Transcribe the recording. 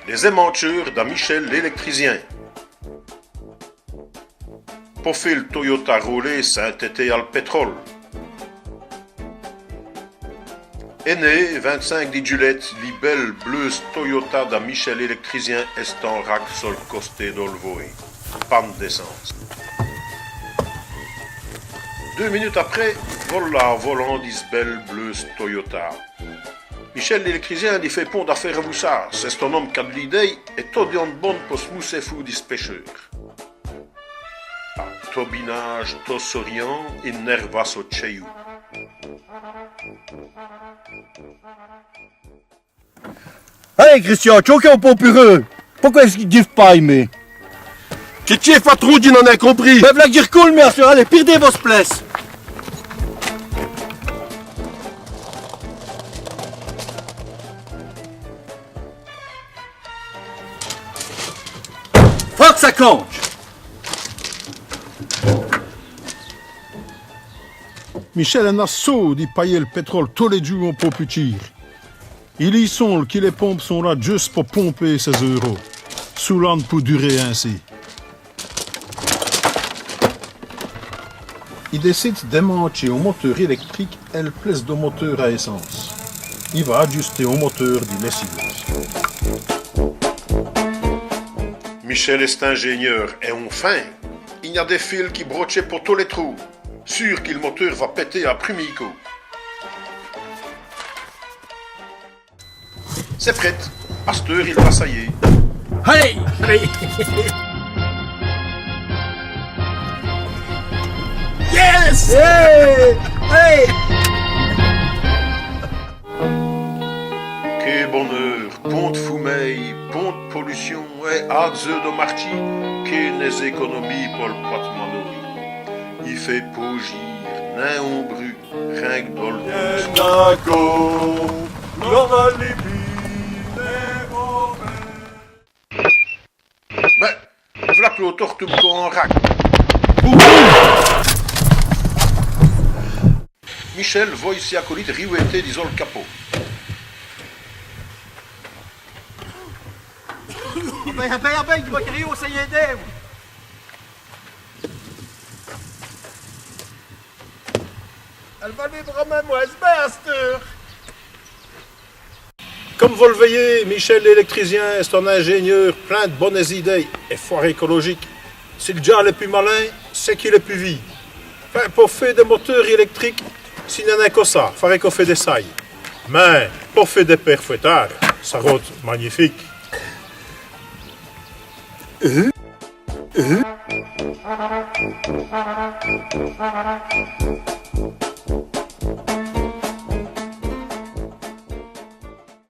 Les aimantures de Michel l'électricien. Profil Toyota roulé Saint-Été al pétrole. Aîné 25 di Giulette, libelle bleuse Toyota da Michel électricien estant rac sol costé d'Olvoe. Panne d'essence. 2 minutes après, voilà volant d'Isbelle bleuse Toyota. Michel l'électricien lui fait pont d'affaires à Voussard, c'est ton homme qu'a de l'idée et tout de bonne pour se mousser fou pêcheur. Tobinage, tossoriant, et nervas au cheyou. Hey Christian, tu es un peu pureux. Pourquoi est-ce qu'ils disent pas aimer? Que tu es pas trop, tu n'en as compris. Mais v'là dire cool, bien sûr, allez, perdez vos places. Faut que ça conche. Michel en a saut d'y payer le pétrole tous les jours en poputir. Il y sont que les pompes sont là juste pour pomper ses euros. Soulant pour durer ainsi. Il décide de démancher au moteur électrique et le place de moteur à essence. Il va ajuster au moteur du lessiveuse. Michel est ingénieur et enfin, il y a des fils qui brochaient pour tous les trous. Sûr que le moteur va péter à Prumico. C'est prêt. À cette heure, il va sailler. Hey, allez. Yes! Hey! Hey! Que bonheur, pont de fumée, pont de pollution, et adze de marchi, que les économies pour le patmanori. Il fait pogir, nain ombru, rien que dans le Ben, voilà que l'auteur tombe en rack. Michel voit ici acolyte riouetter disant le capot. Ben, tu vas crier au CID. Elle va vivre même au Westminster. Comme vous le voyez, Michel l'électricien est un ingénieur plein de bonnes idées et fort écologique. Si le gars est plus malin, c'est qu'il est plus vif. Enfin, pour faire des moteurs électriques, s'il n'y en a que ça, il faudrait qu'on fait des sailles. Mais pour faire des pères fouettards, ça rote magnifique.